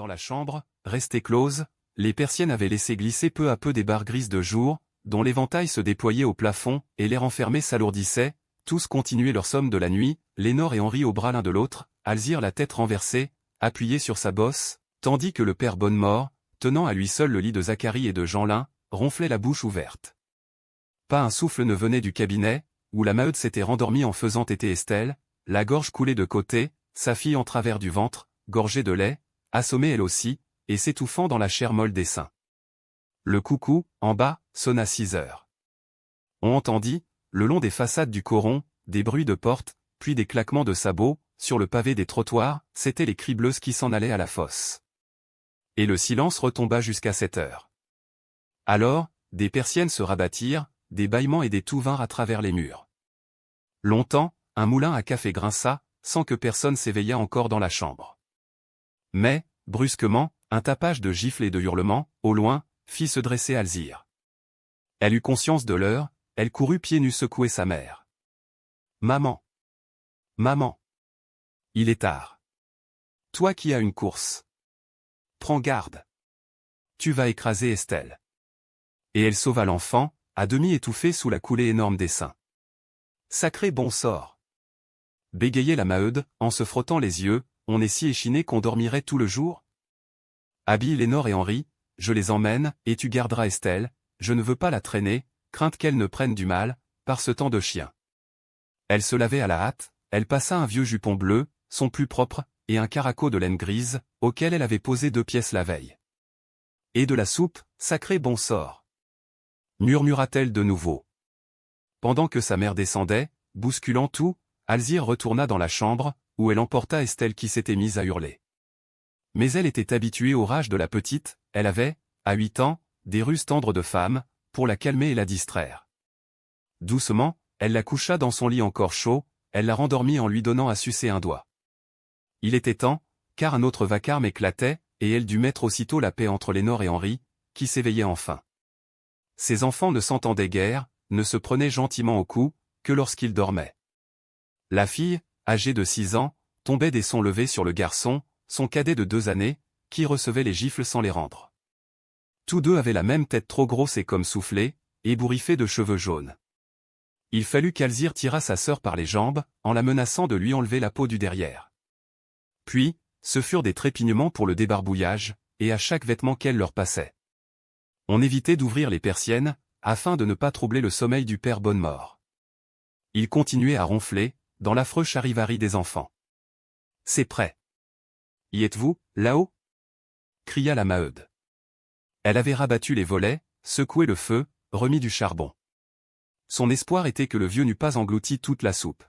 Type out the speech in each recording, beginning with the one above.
Dans la chambre, restée close, les persiennes avaient laissé glisser peu à peu des barres grises de jour, dont l'éventail se déployait au plafond, et l'air enfermé s'alourdissait. Tous continuaient leur somme de la nuit, Lénore et Henri au bras l'un de l'autre, Alzire la tête renversée, appuyée sur sa bosse, tandis que le père Bonnemort, tenant à lui seul le lit de Zacharie et de Jeanlin, ronflait la bouche ouverte. Pas un souffle ne venait du cabinet, où la Maheude s'était rendormie en faisant téter Estelle, la gorge coulée de côté, sa fille en travers du ventre, gorgée de lait, assommée elle aussi, et s'étouffant dans la chair molle des seins. Le coucou, en bas, sonna 6 heures. On entendit, le long des façades du coron, des bruits de portes, puis des claquements de sabots, sur le pavé des trottoirs, c'étaient les cribleuses qui s'en allaient à la fosse. Et le silence retomba jusqu'à 7 heures. Alors, des persiennes se rabattirent, des bâillements et des toux vinrent à travers les murs. Longtemps, un moulin à café grinça, sans que personne s'éveillât encore dans la chambre. Mais, brusquement, un tapage de gifles et de hurlements, au loin, fit se dresser Alzire. Elle eut conscience de l'heure, elle courut pieds nus secouer sa mère. « Maman! Maman! Il est tard. Toi qui as une course. Prends garde. Tu vas écraser Estelle. » Et elle sauva l'enfant, à demi étouffé sous la coulée énorme des seins. « Sacré bon sort !» bégayait la Maheude, en se frottant les yeux, on est si échiné qu'on dormirait tout le jour. « Habille Lénore et Henri, je les emmène, et tu garderas Estelle, je ne veux pas la traîner, crainte qu'elle ne prenne du mal, par ce temps de chien. » Elle se lavait à la hâte, elle passa un vieux jupon bleu, son plus propre, et un caraco de laine grise, auquel elle avait posé 2 pièces la veille. « Et de la soupe, sacré bon sort !» murmura-t-elle de nouveau. Pendant que sa mère descendait, bousculant tout, Alzire retourna dans la chambre, où elle emporta Estelle qui s'était mise à hurler. Mais elle était habituée au rage de la petite, elle avait, à 8 ans, des ruses tendres de femme, pour la calmer et la distraire. Doucement, elle la coucha dans son lit encore chaud, elle la rendormit en lui donnant à sucer un doigt. Il était temps, car un autre vacarme éclatait, et elle dut mettre aussitôt la paix entre Lénore et Henri, qui s'éveillaient enfin. Ces enfants ne s'entendaient guère, ne se prenaient gentiment au cou, que lorsqu'ils dormaient. La fille, âgée de 6 ans, tombait des sons levés sur le garçon, son cadet de 2 années, qui recevait les gifles sans les rendre. Tous deux avaient la même tête trop grosse et comme soufflée, ébouriffée de cheveux jaunes. Il fallut qu'Alzire tirât sa sœur par les jambes, en la menaçant de lui enlever la peau du derrière. Puis, ce furent des trépignements pour le débarbouillage, et à chaque vêtement qu'elle leur passait. On évitait d'ouvrir les persiennes, afin de ne pas troubler le sommeil du père Bonnemort. Il continuait à ronfler, dans l'affreux charivari des enfants. « C'est prêt. Y êtes-vous, là-haut » cria la Maheude. Elle avait rabattu les volets, secoué le feu, remis du charbon. Son espoir était que le vieux n'eût pas englouti toute la soupe.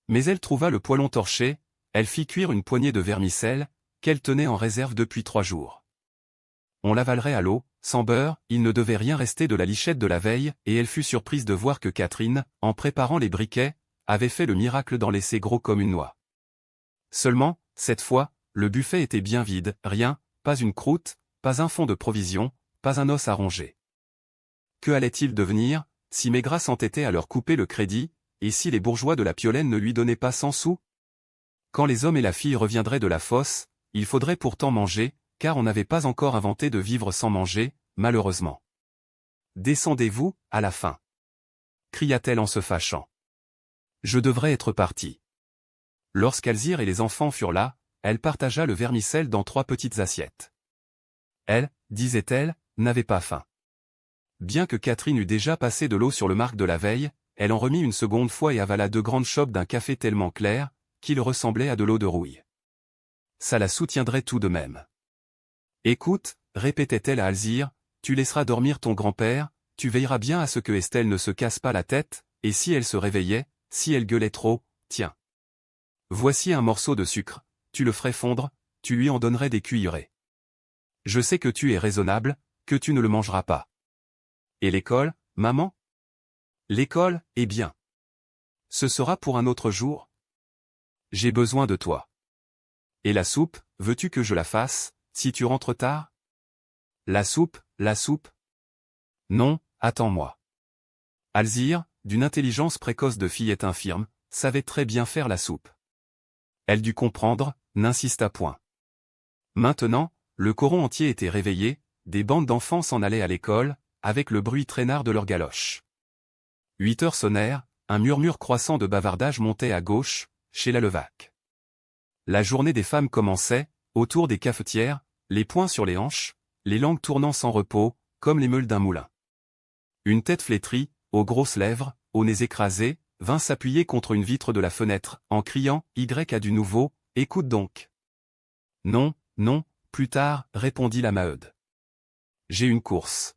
Mais elle trouva le poêlon torché, elle fit cuire une poignée de vermicelle, qu'elle tenait en réserve depuis 3 jours. On l'avalerait à l'eau, sans beurre, il ne devait rien rester de la lichette de la veille, et elle fut surprise de voir que Catherine, en préparant les briquets, avait fait le miracle d'en laisser gros comme une noix. Seulement, cette fois, le buffet était bien vide, rien, pas une croûte, pas un fond de provisions, pas un os à ronger. Que allait-il devenir, si Maigrat s'entêtait à leur couper le crédit, et si les bourgeois de la Piolaine ne lui donnaient pas 100 sous? Quand les hommes et la fille reviendraient de la fosse, il faudrait pourtant manger, car on n'avait pas encore inventé de vivre sans manger, malheureusement. « Descendez-vous, à la fin » cria-t-elle en se fâchant. « Je devrais être partie. » Lorsqu'Alzire et les enfants furent là, elle partagea le vermicelle dans 3 petites assiettes. Elle, disait-elle, n'avait pas faim. Bien que Catherine eût déjà passé de l'eau sur le marc de la veille, elle en remit une seconde fois et avala 2 grandes chopes d'un café tellement clair, qu'il ressemblait à de l'eau de rouille. Ça la soutiendrait tout de même. « Écoute, répétait-elle à Alzire, tu laisseras dormir ton grand-père, tu veilleras bien à ce que Estelle ne se casse pas la tête, et si elle se réveillait, si elle gueulait trop, tiens. Voici un morceau de sucre, tu le ferais fondre, tu lui en donnerais des cuillerées. Je sais que tu es raisonnable, que tu ne le mangeras pas. Et l'école, maman ? L'école, eh bien. Ce sera pour un autre jour. J'ai besoin de toi. Et la soupe, veux-tu que je la fasse, si tu rentres tard ? La soupe, la soupe ? Non, attends-moi. Alzire, d'une intelligence précoce de fillette infirme, savait très bien faire la soupe. Elle dut comprendre, n'insista point. Maintenant, le coron entier était réveillé, des bandes d'enfants s'en allaient à l'école, avec le bruit traînard de leurs galoches. 8 heures sonnèrent, un murmure croissant de bavardage montait à gauche, chez la Levaque. La journée des femmes commençait, autour des cafetières, les poings sur les hanches, les langues tournant sans repos, comme les meules d'un moulin. Une tête flétrie, aux grosses lèvres, aux nez écrasés, vint s'appuyer contre une vitre de la fenêtre, en criant « Y a du nouveau, écoute donc !» « Non, non, plus tard, répondit la Maheude. J'ai une course.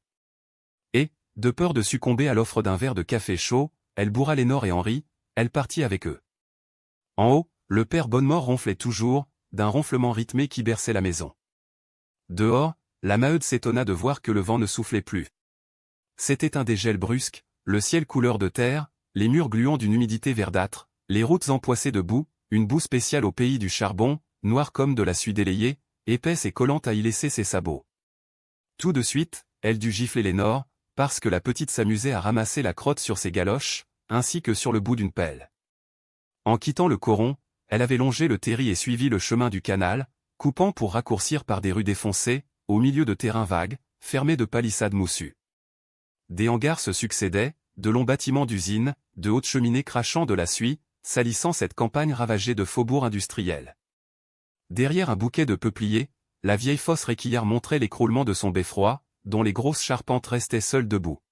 Et, de peur de succomber à l'offre d'un verre de café chaud, elle bourra Lénore et Henri, elle partit avec eux. En haut, le père Bonnemort ronflait toujours, d'un ronflement rythmé qui berçait la maison. Dehors, la Maheude s'étonna de voir que le vent ne soufflait plus. C'était un dégel brusque, le ciel couleur de terre, les murs gluants d'une humidité verdâtre, les routes empoissées de boue, une boue spéciale au pays du charbon, noire comme de la suie délayée, épaisse et collante à y laisser ses sabots. Tout de suite, elle dut gifler Lénore, parce que la petite s'amusait à ramasser la crotte sur ses galoches, ainsi que sur le bout d'une pelle. En quittant le coron, elle avait longé le terri et suivi le chemin du canal, coupant pour raccourcir par des rues défoncées, au milieu de terrains vagues, fermés de palissades moussues. Des hangars se succédaient, de longs bâtiments d'usines, de hautes cheminées crachant de la suie, salissant cette campagne ravagée de faubourgs industriels. Derrière un bouquet de peupliers, la vieille fosse Réquillart montrait l'écroulement de son beffroi, dont les grosses charpentes restaient seules debout.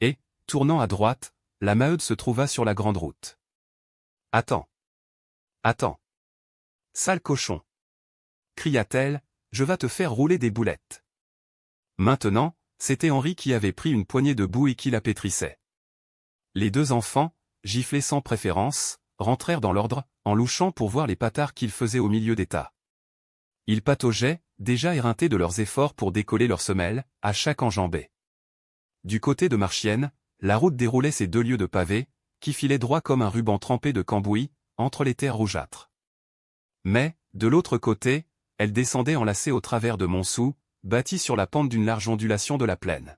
Et, tournant à droite, la Maheude se trouva sur la grande route. « Attends. Attends. Sale cochon. » cria-t-elle, « je vas te faire rouler des boulettes. » Maintenant, c'était Henri qui avait pris une poignée de boue et qui la pétrissait. Les deux enfants, giflés sans préférence, rentrèrent dans l'ordre, en louchant pour voir les patards qu'ils faisaient au milieu des tas. Ils pataugeaient, déjà éreintés de leurs efforts pour décoller leurs semelles, à chaque enjambée. Du côté de Marchienne, la route déroulait ses 2 lieues de pavés, qui filaient droit comme un ruban trempé de cambouis, entre les terres rougeâtres. Mais, de l'autre côté, elle descendait enlacée au travers de Montsou, bâtie sur la pente d'une large ondulation de la plaine.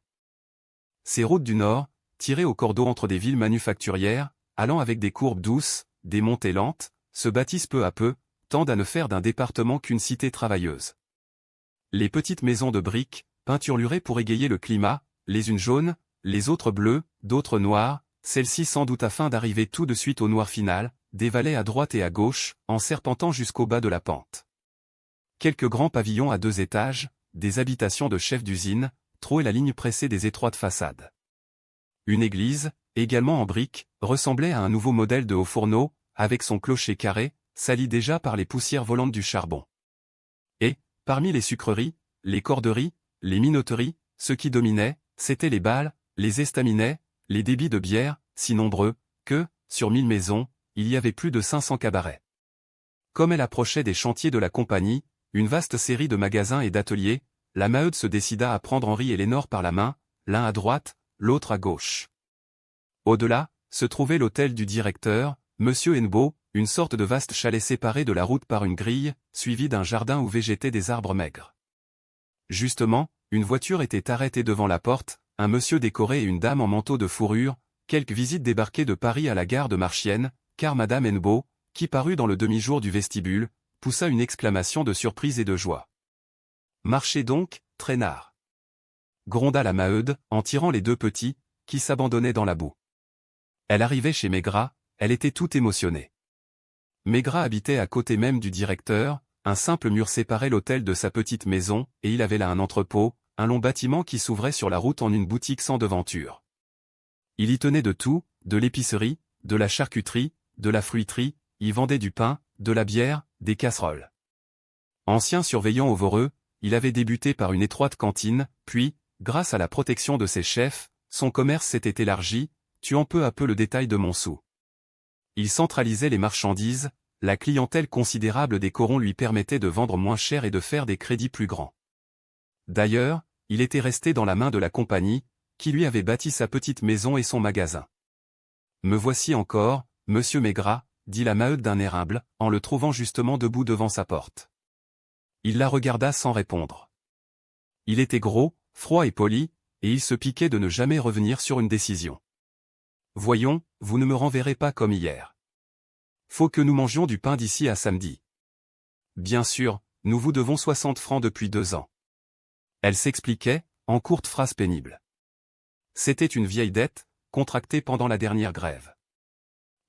Ces routes du Nord, tirées au cordeau entre des villes manufacturières, allant avec des courbes douces, des montées lentes, se bâtissent peu à peu, tendent à ne faire d'un département qu'une cité travailleuse. Les petites maisons de briques, peinturlurées pour égayer le climat, les unes jaunes, les autres bleues, d'autres noires, celles-ci sans doute afin d'arriver tout de suite au noir final, dévalaient à droite et à gauche, en serpentant jusqu'au bas de la pente. Quelques grands pavillons à 2 étages, des habitations de chefs d'usine, trouaient la ligne pressée des étroites façades. Une église, également en briques, ressemblait à un nouveau modèle de haut fourneau, avec son clocher carré, sali déjà par les poussières volantes du charbon. Et, parmi les sucreries, les corderies, les minoteries, ce qui dominait, c'étaient les bals, les estaminets, les débits de bière, si nombreux, que, sur 1000 maisons, il y avait plus de 500 cabarets. Comme elle approchait des chantiers de la compagnie, une vaste série de magasins et d'ateliers, la Maheude se décida à prendre Henri et Lénore par la main, l'un à droite, l'autre à gauche. Au-delà, se trouvait l'hôtel du directeur, Monsieur Hennebeau, une sorte de vaste chalet séparé de la route par une grille, suivi d'un jardin où végétaient des arbres maigres. Justement, une voiture était arrêtée devant la porte, un monsieur décoré et une dame en manteau de fourrure, quelques visites débarquées de Paris à la gare de Marchienne, car Madame Hennebeau, qui parut dans le demi-jour du vestibule, poussa une exclamation de surprise et de joie. « Marchez donc, traînard !» gronda la Maheude, en tirant les 2 petits, qui s'abandonnaient dans la boue. Elle arrivait chez Maigrat, elle était toute émotionnée. Maigrat habitait à côté même du directeur, un simple mur séparait l'hôtel de sa petite maison, et il avait là un entrepôt, un long bâtiment qui s'ouvrait sur la route en une boutique sans devanture. Il y tenait de tout, de l'épicerie, de la charcuterie, de la fruiterie, y vendait du pain, de la bière, des casseroles. Ancien surveillant au Voreux, il avait débuté par une étroite cantine, puis, grâce à la protection de ses chefs, son commerce s'était élargi, tuant peu à peu le détail de Montsou. Il centralisait les marchandises, la clientèle considérable des corons lui permettait de vendre moins cher et de faire des crédits plus grands. D'ailleurs, il était resté dans la main de la compagnie, qui lui avait bâti sa petite maison et son magasin. « Me voici encore, monsieur Maigrat », dit la Maheude d'un air humble, en le trouvant justement debout devant sa porte. Il la regarda sans répondre. Il était gros, froid et poli, et il se piquait de ne jamais revenir sur une décision. « Voyons, vous ne me renverrez pas comme hier. Faut que nous mangions du pain d'ici à samedi. » « Bien sûr, nous vous devons 60 francs depuis 2 ans. Elle s'expliquait, en courtes phrases pénibles. C'était une vieille dette, contractée pendant la dernière grève.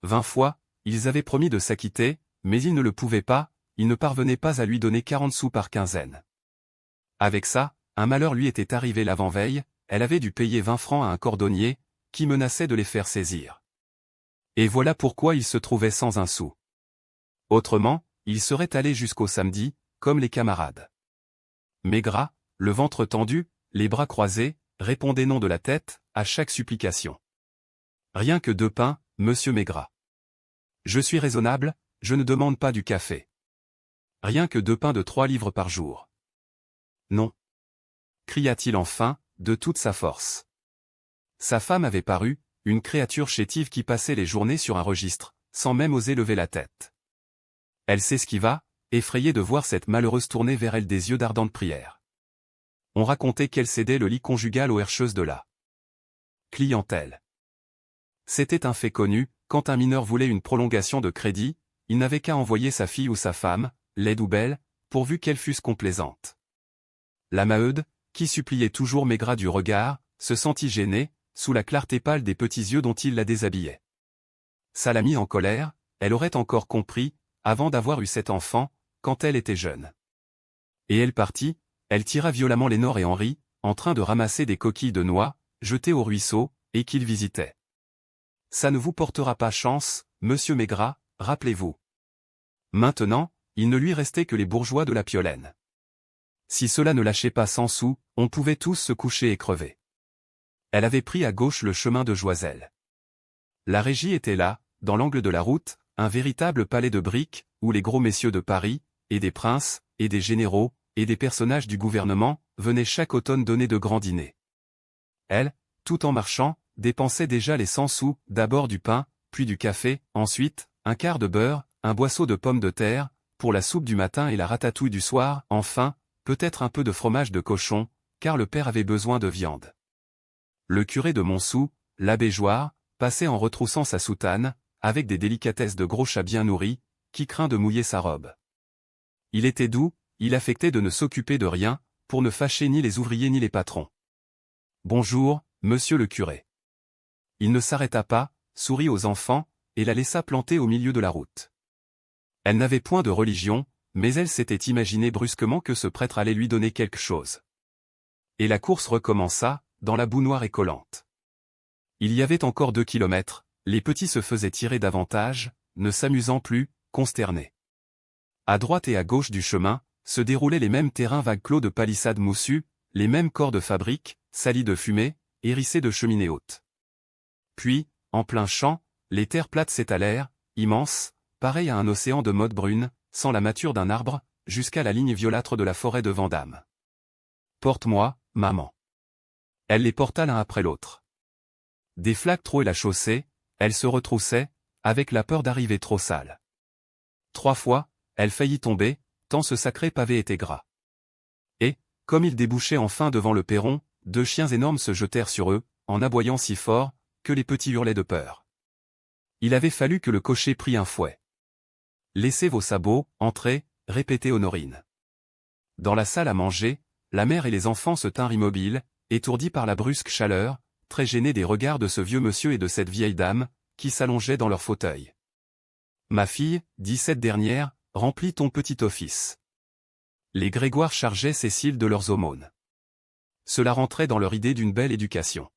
20 fois, ils avaient promis de s'acquitter, mais ils ne le pouvaient pas, ils ne parvenaient pas à lui donner 40 sous par quinzaine. Avec ça, un malheur lui était arrivé l'avant-veille, elle avait dû payer 20 francs à un cordonnier, qui menaçait de les faire saisir. Et voilà pourquoi il se trouvait sans un sou. Autrement, il serait allé jusqu'au samedi, comme les camarades. Maigrat, le ventre tendu, les bras croisés, répondait non de la tête, à chaque supplication. Rien que 2 pains, monsieur Maigrat. Je suis raisonnable, je ne demande pas du café. Rien que 2 pains de 3 livres par jour. Non. Cria-t-il enfin, de toute sa force. Sa femme avait paru, une créature chétive qui passait les journées sur un registre, sans même oser lever la tête. Elle s'esquiva, effrayée de voir cette malheureuse tourner vers elle des yeux d'ardente prière. On racontait qu'elle cédait le lit conjugal aux herscheuses de la clientèle. C'était un fait connu, quand un mineur voulait une prolongation de crédit, il n'avait qu'à envoyer sa fille ou sa femme, laide ou belle, pourvu qu'elles fussent complaisantes. La Maheude, qui suppliait toujours Maigrat du regard, se sentit gênée, sous la clarté pâle des petits yeux dont il la déshabillait. Ça la mit en colère, elle aurait encore compris, avant d'avoir eu cet enfant, quand elle était jeune. Et elle partit, elle tira violemment Lénore et Henri, en train de ramasser des coquilles de noix, jetées au ruisseau, et qu'ils visitaient. Ça ne vous portera pas chance, monsieur Maigrat, rappelez-vous. Maintenant, il ne lui restait que les bourgeois de la Piolaine. Si cela ne lâchait pas 100 sous, on pouvait tous se coucher et crever. Elle avait pris à gauche le chemin de Joiselle. La régie était là, dans l'angle de la route, un véritable palais de briques, où les gros messieurs de Paris, et des princes, et des généraux, et des personnages du gouvernement, venaient chaque automne donner de grands dîners. Elle, tout en marchant, dépensait déjà les 100 sous, d'abord du pain, puis du café, ensuite, un quart de beurre, un boisseau de pommes de terre, pour la soupe du matin et la ratatouille du soir, enfin, peut-être un peu de fromage de cochon, car le père avait besoin de viande. Le curé de Montsou, l'abbé Joire, passait en retroussant sa soutane, avec des délicatesses de gros chat bien nourri, qui craint de mouiller sa robe. Il était doux, il affectait de ne s'occuper de rien, pour ne fâcher ni les ouvriers ni les patrons. « Bonjour, monsieur le curé. » Il ne s'arrêta pas, sourit aux enfants, et la laissa planter au milieu de la route. Elle n'avait point de religion, mais elle s'était imaginé brusquement que ce prêtre allait lui donner quelque chose. Et la course recommença, dans la boue noire et collante. Il y avait encore 2 kilomètres, les petits se faisaient tirer davantage, ne s'amusant plus, consternés. À droite et à gauche du chemin, se déroulaient les mêmes terrains vagues clos de palissades moussues, les mêmes corps de fabriques, salis de fumée, hérissés de cheminées hautes. Puis, en plein champ, les terres plates s'étalèrent, immenses, pareilles à un océan de motte brune, sans la mâture d'un arbre, jusqu'à la ligne violâtre de la forêt de Vandame. « Porte-moi, maman. » Elle les porta l'un après l'autre. Des flaques trouaient la chaussée, elle se retroussait, avec la peur d'arriver trop sale. 3 fois, elle faillit tomber, tant ce sacré pavé était gras. Et, comme ils débouchaient enfin devant le perron, 2 chiens énormes se jetèrent sur eux, en aboyant si fort, que les petits hurlaient de peur. Il avait fallu que le cocher prît un fouet. « Laissez vos sabots, entrez », répétait Honorine. Dans la salle à manger, la mère et les enfants se tinrent immobiles, étourdis par la brusque chaleur, très gênés des regards de ce vieux monsieur et de cette vieille dame, qui s'allongeaient dans leur fauteuil. « Ma fille, dit cette dernière, remplis ton petit office. » Les Grégoire chargeaient Cécile de leurs aumônes. Cela rentrait dans leur idée d'une belle éducation.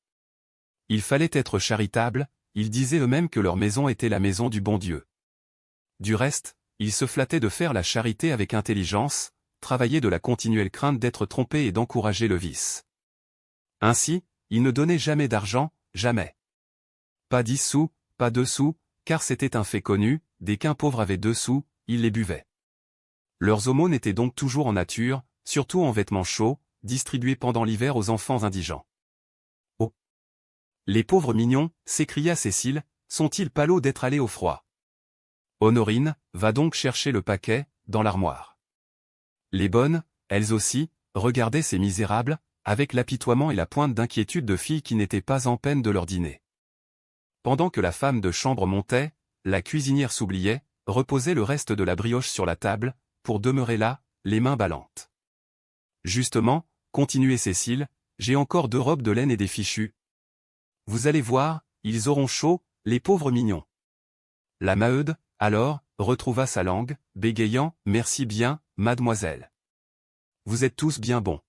Il fallait être charitable, ils disaient eux-mêmes que leur maison était la maison du bon Dieu. Du reste, ils se flattaient de faire la charité avec intelligence, travaillaient de la continuelle crainte d'être trompés et d'encourager le vice. Ainsi, ils ne donnaient jamais d'argent, jamais. Pas 10 sous, pas 2 sous, car c'était un fait connu, dès qu'un pauvre avait 2 sous, ils les buvaient. Leurs aumônes étaient donc toujours en nature, surtout en vêtements chauds, distribués pendant l'hiver aux enfants indigents. « Oh! Les pauvres mignons, s'écria Cécile, sont-ils palots d'être allés au froid? Honorine, va donc chercher le paquet, dans l'armoire. » Les bonnes, elles aussi, regardaient ces misérables, avec l'apitoiement et la pointe d'inquiétude de filles qui n'étaient pas en peine de leur dîner. Pendant que la femme de chambre montait, la cuisinière s'oubliait, reposait le reste de la brioche sur la table, pour demeurer là, les mains ballantes. Justement, continuait Cécile, j'ai encore 2 robes de laine et des fichus. Vous allez voir, ils auront chaud, les pauvres mignons. La Maheude, alors, retrouva sa langue, bégayant, merci bien, mademoiselle. Vous êtes tous bien bons.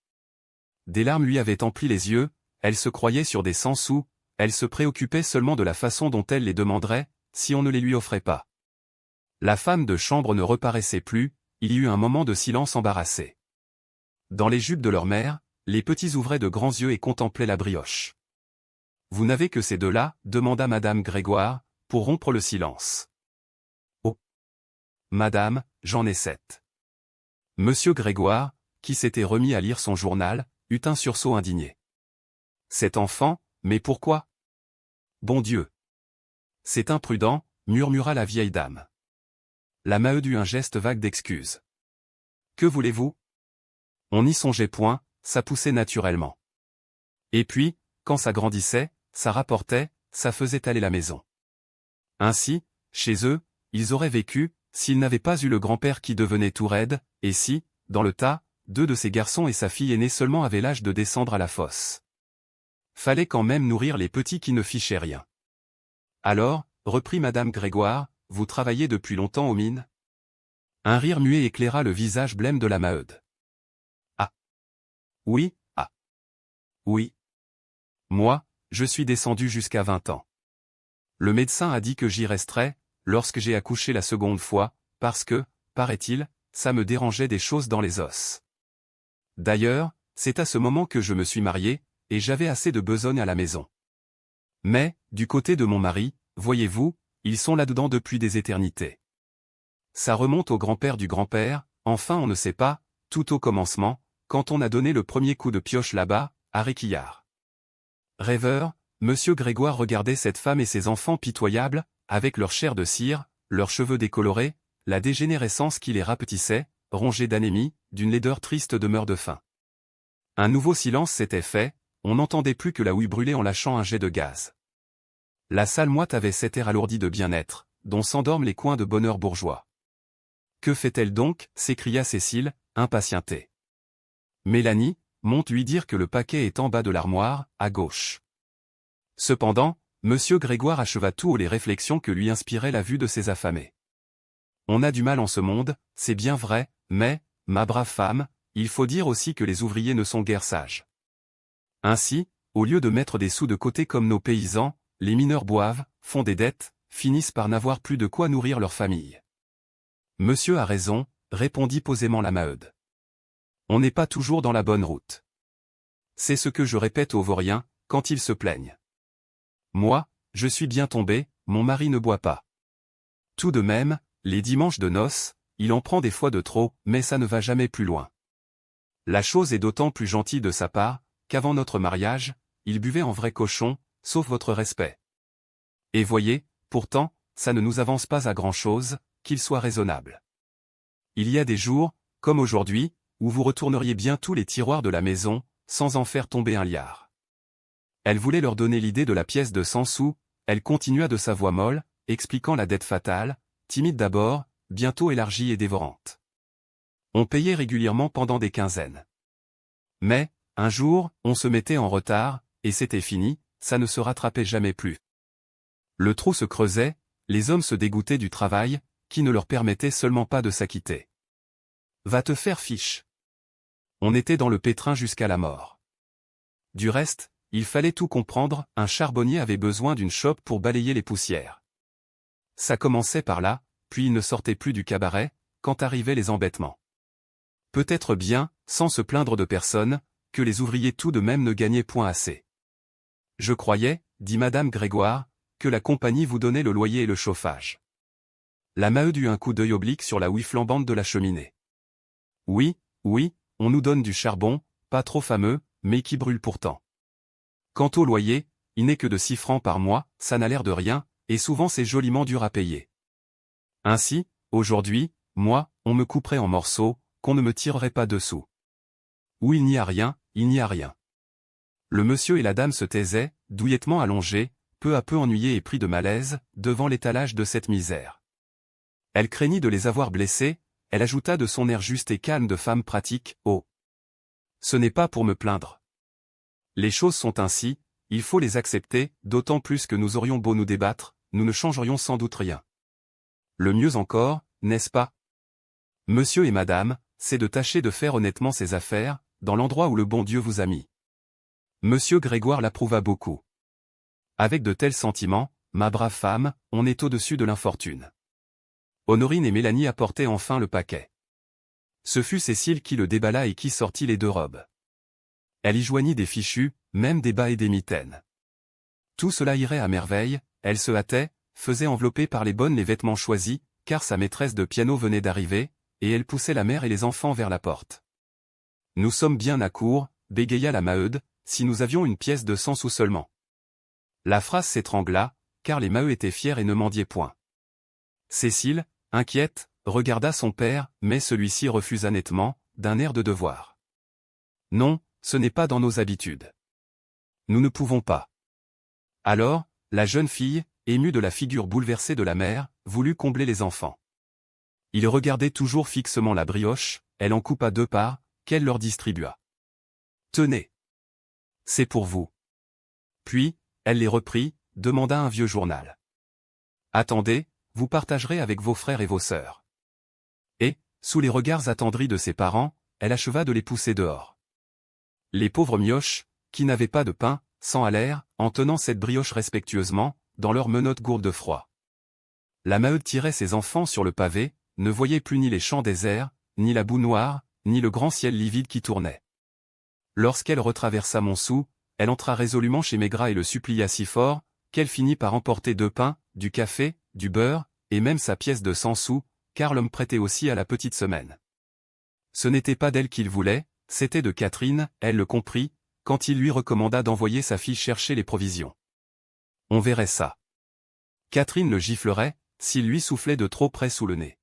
Des larmes lui avaient empli les yeux, elle se croyait sur des 100 sous, elle se préoccupait seulement de la façon dont elle les demanderait, si on ne les lui offrait pas. La femme de chambre ne reparaissait plus, il y eut un moment de silence embarrassé. Dans les jupes de leur mère, les petits ouvraient de grands yeux et contemplaient la brioche. Vous n'avez que ces 2-là, demanda madame Grégoire, pour rompre le silence. Oh. Madame, j'en ai 7. Monsieur Grégoire, qui s'était remis à lire son journal, eut un sursaut indigné. Cet enfant, mais pourquoi? Bon Dieu! C'est imprudent, murmura la vieille dame. La Maheude eut un geste vague d'excuse. Que voulez-vous? On n'y songeait point, ça poussait naturellement. Et puis, quand ça grandissait, ça rapportait, ça faisait aller la maison. Ainsi, chez eux, ils auraient vécu, s'ils n'avaient pas eu le grand-père qui devenait tout raide, et si, dans le tas, 2 de ces garçons et sa fille aînée seulement avaient l'âge de descendre à la fosse. Fallait quand même nourrir les petits qui ne fichaient rien. Alors, reprit madame Grégoire, vous travaillez depuis longtemps aux mines? Un rire muet éclaira le visage blême de la Maheude. Ah. Oui, ah. Oui. Moi, je suis descendu jusqu'à 20 ans. Le médecin a dit que j'y resterais, lorsque j'ai accouché la seconde fois, parce que, paraît-il, ça me dérangeait des choses dans les os. D'ailleurs, c'est à ce moment que je me suis marié, et j'avais assez de besogne à la maison. Mais, du côté de mon mari, voyez-vous, ils sont là-dedans depuis des éternités. Ça remonte au grand-père du grand-père, enfin on ne sait pas, tout au commencement, quand on a donné le premier coup de pioche là-bas, à Réquillart. Rêveur, monsieur Grégoire regardait cette femme et ses enfants pitoyables, avec leur chair de cire, leurs cheveux décolorés, la dégénérescence qui les rapetissait, rongés d'anémie, d'une laideur triste de meurt-de-faim. Un nouveau silence s'était fait, on n'entendait plus que la houille brûler en lâchant un jet de gaz. La salle moite avait cet air alourdi de bien-être, dont s'endorment les coins de bonheur bourgeois. Que fait-elle donc? S'écria Cécile, impatientée. Mélanie, monte lui dire que le paquet est en bas de l'armoire, à gauche. Cependant, monsieur Grégoire acheva tout haut les réflexions que lui inspirait la vue de ces affamés. On a du mal en ce monde, c'est bien vrai, mais, ma brave femme, il faut dire aussi que les ouvriers ne sont guère sages. Ainsi, au lieu de mettre des sous de côté comme nos paysans, les mineurs boivent, font des dettes, finissent par n'avoir plus de quoi nourrir leur famille. Monsieur a raison, répondit posément la Maheude. On n'est pas toujours dans la bonne route. C'est ce que je répète aux vauriens, quand ils se plaignent. Moi, je suis bien tombé, mon mari ne boit pas. Tout de même, les dimanches de noces, il en prend des fois de trop, mais ça ne va jamais plus loin. La chose est d'autant plus gentille de sa part, qu'avant notre mariage, il buvait en vrai cochon, sauf votre respect. Et voyez, pourtant, ça ne nous avance pas à grand-chose, qu'il soit raisonnable. Il y a des jours, comme aujourd'hui, où vous retourneriez bien tous les tiroirs de la maison, sans en faire tomber un liard. Elle voulait leur donner l'idée de la pièce de 100 sous, elle continua de sa voix molle, expliquant la dette fatale, timide d'abord, bientôt élargie et dévorante. On payait régulièrement pendant des quinzaines. Mais, un jour, on se mettait en retard, et c'était fini, ça ne se rattrapait jamais plus. Le trou se creusait, les hommes se dégoûtaient du travail, qui ne leur permettait seulement pas de s'acquitter. Va te faire fiche. On était dans le pétrin jusqu'à la mort. Du reste, il fallait tout comprendre, un charbonnier avait besoin d'une chope pour balayer les poussières. Ça commençait par là, puis il ne sortait plus du cabaret, quand arrivaient les embêtements. Peut-être bien, sans se plaindre de personne, que les ouvriers tout de même ne gagnaient point assez. Je croyais, dit madame Grégoire, que la compagnie vous donnait le loyer et le chauffage. La Maheude eut un coup d'œil oblique sur la houille flambante de la cheminée. Oui, oui, on nous donne du charbon, pas trop fameux, mais qui brûle pourtant. Quant au loyer, il n'est que de 6 francs par mois, ça n'a l'air de rien, et souvent c'est joliment dur à payer. Ainsi, aujourd'hui, moi, on me couperait en morceaux, qu'on ne me tirerait pas dessous. Où il n'y a rien, il n'y a rien. Le monsieur et la dame se taisaient, douillettement allongés, peu à peu ennuyés et pris de malaise, devant l'étalage de cette misère. Elle craignit de les avoir blessés, elle ajouta de son air juste et calme de femme pratique, « Oh, ce n'est pas pour me plaindre. Les choses sont ainsi, il faut les accepter, d'autant plus que nous aurions beau nous débattre, nous ne changerions sans doute rien. Le mieux encore, n'est-ce pas? Monsieur et madame, c'est de tâcher de faire honnêtement ses affaires, dans l'endroit où le bon Dieu vous a mis. » Monsieur Grégoire l'approuva beaucoup. Avec de tels sentiments, ma brave femme, on est au-dessus de l'infortune. Honorine et Mélanie apportaient enfin le paquet. Ce fut Cécile qui le déballa et qui sortit les 2 robes. Elle y joignit des fichus, même des bas et des mitaines. Tout cela irait à merveille, elle se hâtait, faisait envelopper par les bonnes les vêtements choisis, car sa maîtresse de piano venait d'arriver, et elle poussait la mère et les enfants vers la porte. « Nous sommes bien à court, bégaya la Maheude, si nous avions une pièce de 100 sous seulement. » La phrase s'étrangla, car les Maheu étaient fiers et ne mendiaient point. Cécile, inquiète, regarda son père, mais celui-ci refusa nettement, d'un air de devoir. « Non, ce n'est pas dans nos habitudes. Nous ne pouvons pas. » Alors, la jeune fille, émue de la figure bouleversée de la mère, voulut combler les enfants. Ils regardaient toujours fixement la brioche, elle en coupa 2 parts, qu'elle leur distribua. « Tenez. C'est pour vous. » Puis, elle les reprit, demanda un vieux journal. « Attendez, vous partagerez avec vos frères et vos sœurs. » Et, sous les regards attendris de ses parents, elle acheva de les pousser dehors. Les pauvres mioches, qui n'avaient pas de pain, s'en allèrent, en tenant cette brioche respectueusement, dans leurs menottes gourdes de froid. La Maheude tirait ses enfants sur le pavé, ne voyait plus ni les champs déserts, ni la boue noire, ni le grand ciel livide qui tournait. Lorsqu'elle retraversa Montsou, elle entra résolument chez Maigrat et le supplia si fort, qu'elle finit par emporter 2 pains, du café, du beurre, et même sa pièce de 100 sous, car l'homme prêtait aussi à la petite semaine. Ce n'était pas d'elle qu'il voulait, c'était de Catherine, elle le comprit, quand il lui recommanda d'envoyer sa fille chercher les provisions. On verrait ça. Catherine le giflerait, s'il lui soufflait de trop près sous le nez.